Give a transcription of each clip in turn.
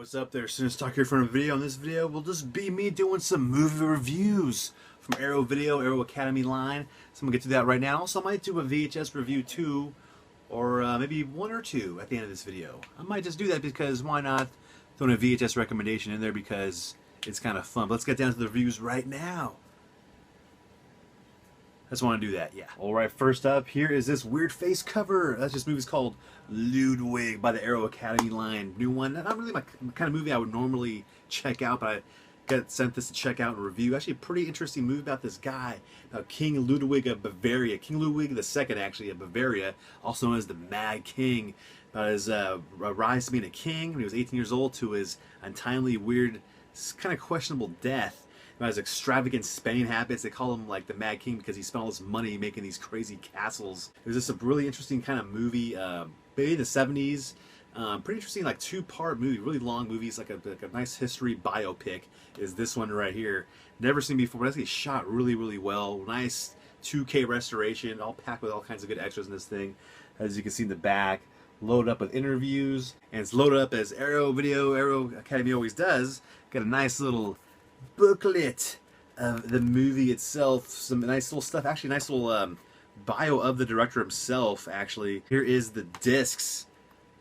What's up there? CineStalker here for a video. In this video will just be me doing some movie reviews from Arrow Video, Arrow Academy line. So I'm going to get to that right now. Also, I might do a VHS review too, or maybe one or two at the end of this video. I might just do that because why not throw in a VHS recommendation in there because it's kind of fun. But let's get down to the reviews right now. I just want to do that, yeah. Alright, first up, here is this weird face cover. This movie's called Ludwig by the Arrow Academy line. New one. Not really my kind of movie I would normally check out, but I got sent this to check out and review. Actually, a pretty interesting movie about this guy, about King Ludwig of Bavaria. King Ludwig II, actually, of Bavaria, also known as the Mad King. About his rise to being a king when he was 18 years old to his untimely, weird, kind of questionable death. About his extravagant spending habits. They call him like the Mad King because he spent all his money making these crazy castles. It was just a really interesting kind of movie, maybe in the 70s. Pretty interesting, like two-part movie, really long movies, like a nice history biopic is this one right here. Never seen before, but it's actually shot really, really well. Nice 2K restoration, all packed with all kinds of good extras in this thing. As you can see in the back, loaded up with interviews, and it's loaded up as Arrow Video, Arrow Academy always does. Got a nice little booklet of the movie itself, some nice little stuff, actually nice little bio of the director himself. Actually, here is the discs,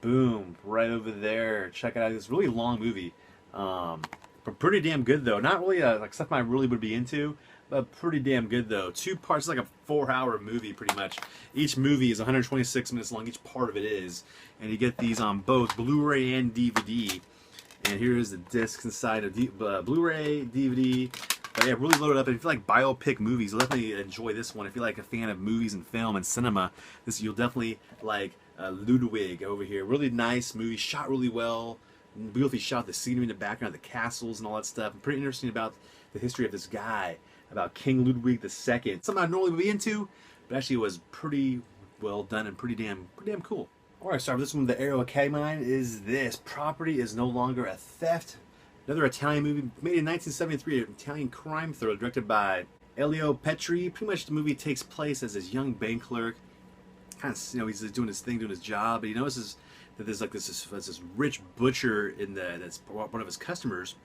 boom, right over there. Check it out. It's a really long movie, but pretty damn good though. Not really like stuff I really would be into, but pretty damn good though. Two parts, like a 4-hour movie pretty much. Each movie is 126 minutes long, each part of it is, and you get these on both Blu Ray and DVD. And here is the discs inside of Blu-ray, DVD. But yeah, really loaded up. And if you like biopic movies, you'll definitely enjoy this one. If you're like a fan of movies and film and cinema, you'll definitely like Ludwig over here. Really nice movie, shot really well. Beautifully shot, the scenery in the background, the castles and all that stuff. And pretty interesting about the history of this guy, about King Ludwig II. Something I normally would be into, but actually was pretty well done and pretty damn cool. Alright, start with this one. The Arrow Academy line is this. Property is no longer a theft. Another Italian movie made in 1973, an Italian crime thriller directed by Elio Petri. Pretty much the movie takes place as this young bank clerk. Kind of, he's doing his thing, doing his job, but he notices that there's like this rich butcher that's one of his customers.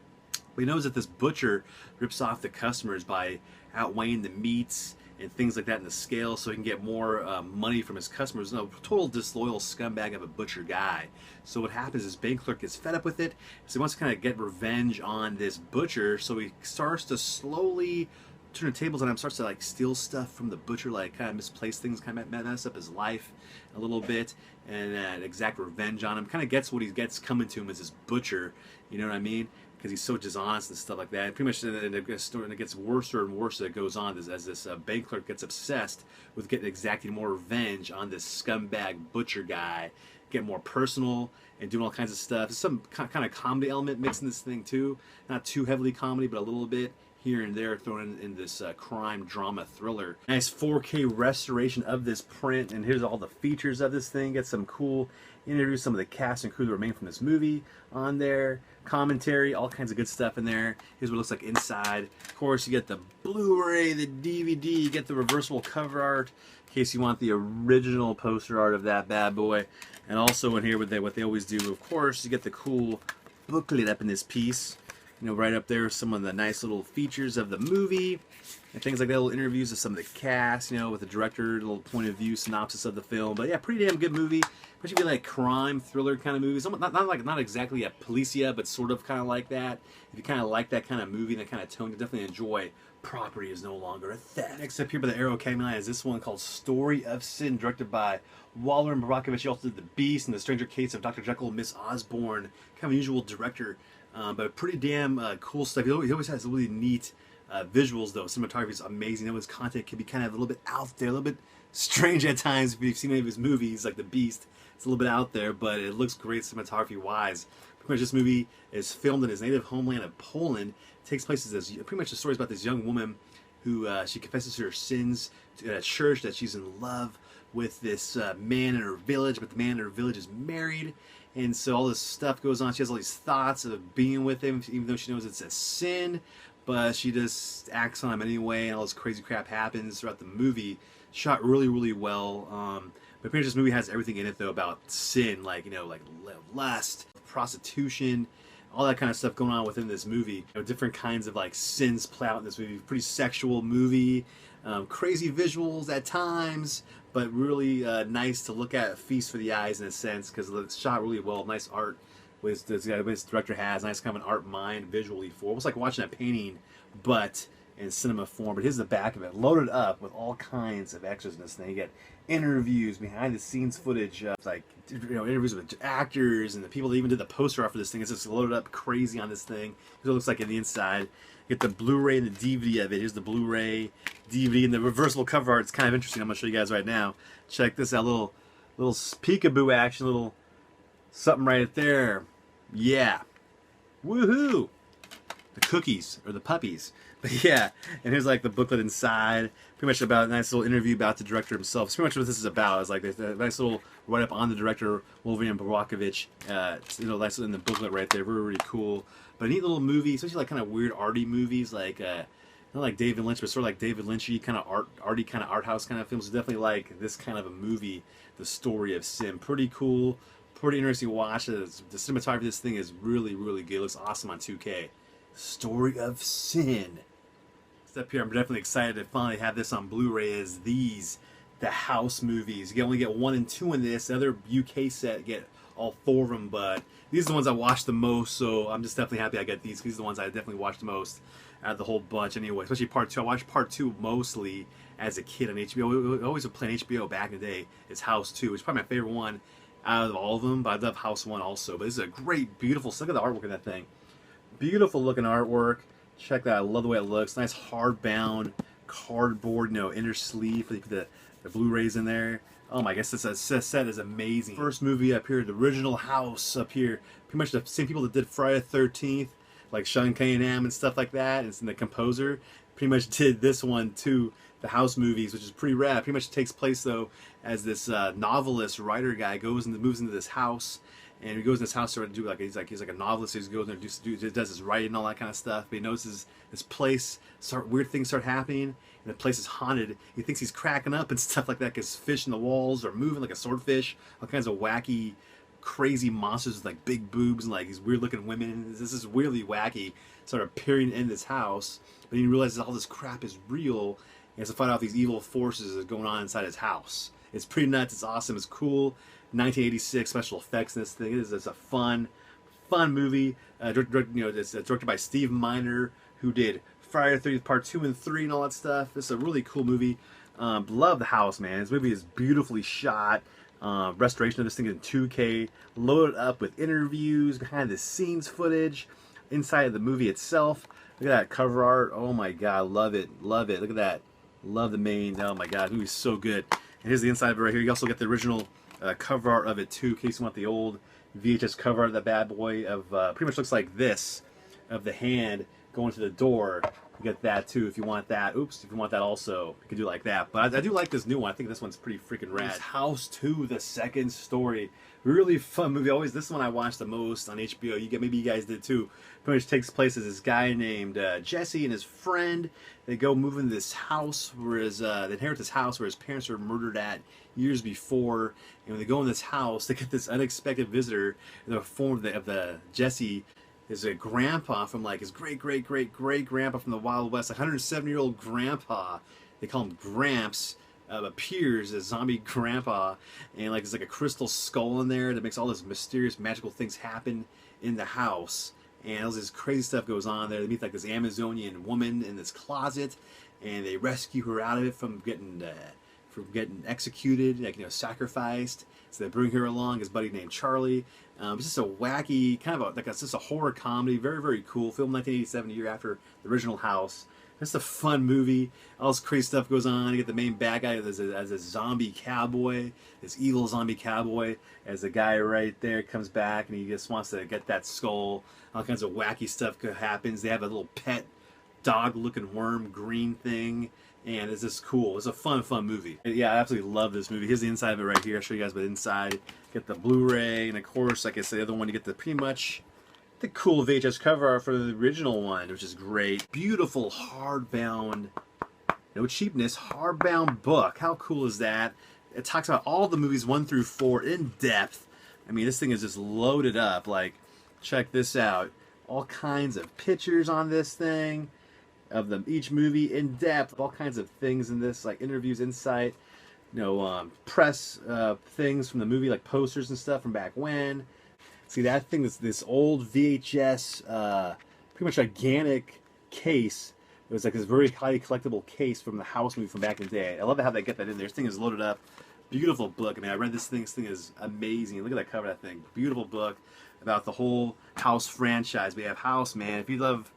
But he knows that this butcher rips off the customers by outweighing the meats and things like that in the scale so he can get more money from his customers. No, total disloyal scumbag of a butcher guy. So what happens is bank clerk gets fed up with it, so he wants to kind of get revenge on this butcher, so he starts to slowly turn the tables on him, starts to like steal stuff from the butcher, like kind of misplace things, kind of mess up his life a little bit, and exact revenge on him. Kind of gets what he gets coming to him as this butcher, you know what I mean? Because he's so dishonest and stuff like that. And pretty much it gets worse and worse as it goes on as this bank clerk gets obsessed with exacting more revenge on this scumbag butcher guy, getting more personal and doing all kinds of stuff. There's some kind of comedy element mixed in this thing too. Not too heavily comedy, but a little bit here and there thrown in this crime drama thriller. Nice 4K restoration of this print, and here's all the features of this thing. Get some cool interviews, some of the cast and crew that remain from this movie on there, commentary, all kinds of good stuff in there. Here's what it looks like inside. Of course, you get the Blu-ray, the DVD, you get the reversible cover art in case you want the original poster art of that bad boy. And also in here, what they always do, of course, you get the cool booklet up in this piece. You know, right up there, some of the nice little features of the movie and things like that. Little interviews of some of the cast, you know, with the director, a little point of view synopsis of the film. But yeah, pretty damn good movie. Especially if you like crime thriller kind of movies. Not exactly a Policia, but sort of kind of like that. If you kind of like that kind of movie and that kind of tone, you definitely enjoy Property is No Longer a Theft. Next up here by the Arrow Academy line is this one called Story of Sin, directed by Waller and Barakovich. He also did The Beast and The Stranger Case of Dr. Jekyll and Miss Osborne. Kind of unusual director. But pretty damn cool stuff. He always has really neat visuals, though. Cinematography is amazing. His content can be kind of a little bit out there, a little bit strange at times. If you've seen any of his movies, like The Beast, it's a little bit out there, but it looks great cinematography-wise. Pretty much this movie is filmed in his native homeland of Poland. It takes place as pretty much the story is about this young woman who she confesses to her sins at church, that she's in love with this man in her village, but the man in her village is married. And so all this stuff goes on. She has all these thoughts of being with him, even though she knows it's a sin, but she just acts on him anyway, and all this crazy crap happens throughout the movie. Shot really, really well. But pretty much this movie has everything in it, though, about sin, like, you know, like lust, prostitution, all that kind of stuff going on within this movie. You know, different kinds of like sins play out in this movie. Pretty sexual movie, crazy visuals at times, but really nice to look at, a feast for the eyes in a sense, because it's shot really well. Nice art. This director has nice kind of an art mind visually for. Almost like watching a painting, but in cinema form. But here's the back of it, loaded up with all kinds of extras in this thing. You get interviews, behind the scenes footage, like, you know, interviews with actors and the people that even did the poster art for this thing. It's just loaded up crazy on this thing. Here's what it looks like in the inside. You get the Blu-ray and the DVD of it. Here's the Blu-ray, DVD, and the reversible cover art. It's kind of interesting. I'm gonna show you guys right now. Check this out, little peekaboo action, little something right there. Yeah, woohoo! The cookies or the puppies. But yeah, and here's like the booklet inside. Pretty much about a nice little interview about the director himself. It's pretty much what this is about. It's like there's a nice little write-up on the director, Wolverine Barakovich. You know, that's in the booklet right there. Really, really cool. But a neat little movie, especially like kind of weird arty movies, like not like David Lynch, but sort of like David Lynchy kind of arty kind of art house kind of films. It's definitely like this kind of a movie, the story of sin. Pretty cool, pretty interesting to watch. The cinematography of this thing is really, really good. It looks awesome on 2K. Story of Sin. Up here, I'm definitely excited to finally have this on Blu-ray. Is the House movies? You can only get 1 and 2 in this. The other UK set get all 4 of them, but these are the ones I watched the most, so I'm just definitely happy I got these. These are the ones I definitely watched the most out of the whole bunch anyway, especially part 2. I watched part 2 mostly as a kid on HBO. We always would play on HBO back in the day. It's House 2, which is probably my favorite one out of all of them, but I love House 1 also. But this is a great, beautiful, look at the artwork of that thing. Beautiful looking artwork. Check that out. I love the way it looks. Nice hardbound cardboard, you know, inner sleeve. You put the Blu-rays in there. Oh my gosh, this set is amazing. First movie up here, the original House up here. Pretty much the same people that did Friday the 13th, like Sean Cunningham and stuff like that. And the composer pretty much did this one too, the House movies, which is pretty rad. Pretty much takes place though as this novelist writer guy moves into this house. And he goes in this house to do like he's like a novelist. So he goes there and does his writing and all that kind of stuff. But he notices this place weird things start happening, and the place is haunted. He thinks he's cracking up and stuff like that because fish in the walls are moving like a swordfish. All kinds of wacky, crazy monsters with like big boobs and like these weird looking women. This is weirdly wacky, sort of appearing in this house. But he realizes all this crap is real. He has to find out these evil forces that are going on inside his house. It's pretty nuts. It's awesome. It's cool. 1986 special effects in this thing. It's a fun movie. It's directed by Steve Miner, who did Friday the 30th Part 2 and 3 and all that stuff. It's a really cool movie. Love the house, man. This movie is beautifully shot. Restoration of this thing in 2K, loaded up with interviews, behind the scenes footage, inside of the movie itself. Look at that cover art. Oh my god, love it. Love it. Look at that. Love the main. Oh my god, the movie's so good. And here's the inside of it right here. You also get the original cover art of it too, in case you want the old VHS cover art of that bad boy. Of pretty much looks like this, of the hand going to the door. You get that too if you want that. Oops, if you want that also, you can do it like that. But I do like this new one. I think this one's pretty freaking rad. House 2, the second story. Really fun movie. Always this one I watched the most on HBO. Maybe you guys did too. Pretty much takes place as this guy named Jesse and his friend. They go move into this house where they inherit this house where his parents were murdered at years before. And when they go in this house, they get this unexpected visitor in the form of the Jesse. Is a grandpa from like his great grandpa from the Wild West, 170-year-old grandpa. They call him Gramps. Appears as zombie grandpa, and like there's like a crystal skull in there that makes all this mysterious magical things happen in the house, and all this crazy stuff goes on there. They meet like this Amazonian woman in this closet, and they rescue her out of it from getting executed, like, you know, sacrificed. So they bring her along, his buddy named Charlie. It's just a wacky kind of it's just a horror comedy, very cool. Filmed 1987, a year after the original House. It's a fun movie. All this crazy stuff goes on. You get the main bad guy as a zombie cowboy, this evil zombie cowboy. As the guy right there comes back and he just wants to get that skull. All kinds of wacky stuff happens. They have a little pet dog-looking worm green thing, and it's just cool. It's a fun movie. Yeah, I absolutely love this movie. Here's the inside of it right here. I'll show you guys the inside. Get the Blu-ray, and of course, like I said, the other one, you get the pretty much the cool VHS cover art for the original one, which is great. Beautiful hardbound, no cheapness, hardbound book. How cool is that? It talks about all the movies 1 through 4 in depth. I mean, this thing is just loaded up. Like, check this out. all kinds of pictures on this thing of them, each movie in depth, all kinds of things in this, like interviews, insight, press things from the movie, like posters and stuff from back when. See that thing, this old VHS, pretty much gigantic case. It was like this very highly collectible case from the House movie from back in the day. I love how they get that in there. This thing is loaded up. Beautiful book. I mean, I read this thing. This thing is amazing. Look at that cover of that thing. Beautiful book about the whole House franchise. We have House, man. If you love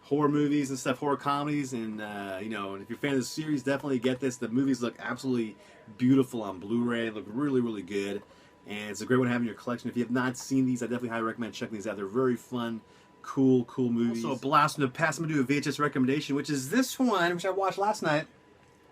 horror movies and stuff, horror comedies, and and if you're a fan of the series, definitely get this. The movies look absolutely beautiful on Blu-ray. They look really, really good, and it's a great one to have in your collection. If you have not seen these, I definitely highly recommend checking these out. They're very fun, cool movies. Also, a blast to pass them to a VHS recommendation, which is this one, which I watched last night.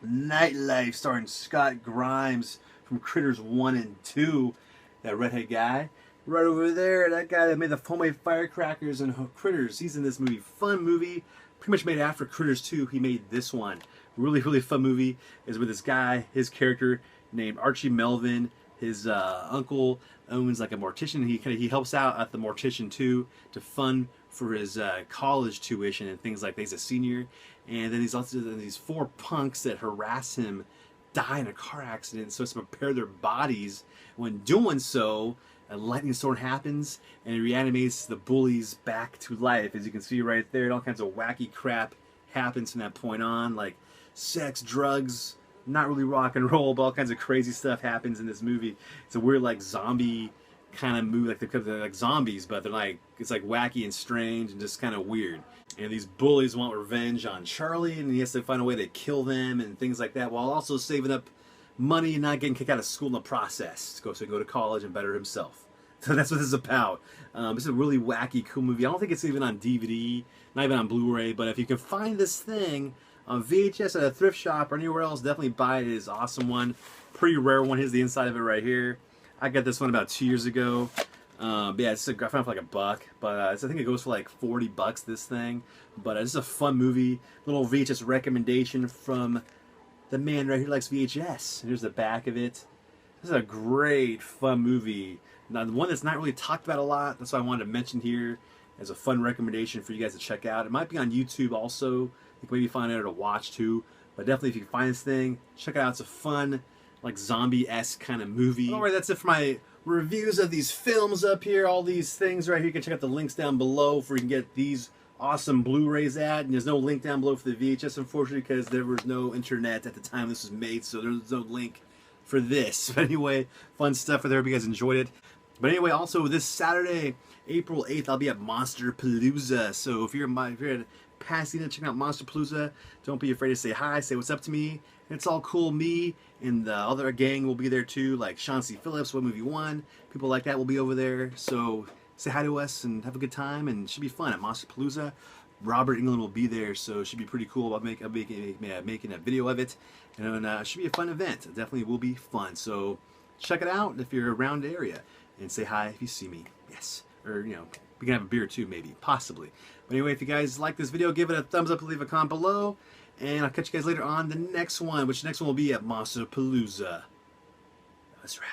Nightlife, starring Scott Grimes from Critters 1 and 2. That redhead guy. Right over there, that guy that made the homemade firecrackers and Critters. He's in this movie. Fun movie. Pretty much made after Critters 2, he made this one. Really, really fun movie. Is with this guy, his character named Archie Melvin. His uncle owns like a mortician. He helps out at the mortician too to fund for his college tuition and things like that. He's a senior, and then he's also these 4 punks that harass him die in a car accident, so it's to prepare their bodies. When doing so, a lightning storm happens and it reanimates the bullies back to life. As you can see right there, all kinds of wacky crap happens from that point on, like sex, drugs, not really rock and roll, but all kinds of crazy stuff happens in this movie. It's a weird like zombie kind of movie, like they're like zombies, but they're like, it's like wacky and strange and just kind of weird. And these bullies want revenge on Charlie, and he has to find a way to kill them and things like that, while also saving up money and not getting kicked out of school in the process, so he can go to college and better himself. So that's what this is about. It's a really wacky, cool movie. I don't think it's even on DVD, not even on Blu-ray, but if you can find this thing on VHS at a thrift shop or anywhere else, definitely buy it. It is an awesome one. Pretty rare one. Here's the inside of it right here. I got this one about 2 years ago. Yeah, I found it for like $1, but I think it goes for like $40, this thing. But it's a fun movie. Little VHS recommendation from the man right here who likes VHS. Here's the back of it. This is a great, fun movie. Now, the one that's not really talked about a lot, that's why I wanted to mention here as a fun recommendation for you guys to check out. It might be on YouTube also. You can maybe find it to watch too. But definitely, if you can find this thing, check it out. It's a fun, like zombie-esque kind of movie. Alright, that's it for my reviews of these films up here. All these things right here. You can check out the links down below where you can get these awesome Blu-rays at. And there's no link down below for the VHS, unfortunately, because there was no internet at the time this was made. So there's no link for this. But anyway, fun stuff there. Hope you guys enjoyed it. But anyway, also this Saturday, April 8th, I'll be at Monster Palooza. So if you're in Pasadena checking out Monster Palooza, don't be afraid to say hi, say what's up to me. It's all cool. Me and the other gang will be there too, like Sean C. Phillips, What Movie One. People like that will be over there. So say hi to us and have a good time, and it should be fun at Monster Palooza. Robert Englund will be there, so it should be pretty cool. I'll making a video of it, and it should be a fun event. It definitely will be fun. So check it out if you're around the area. And say hi if you see me. Yes. Or, we can have a beer too, maybe. Possibly. But anyway, if you guys like this video, give it a thumbs up and leave a comment below. And I'll catch you guys later on the next one, which the next one will be at Monster Palooza. That's right.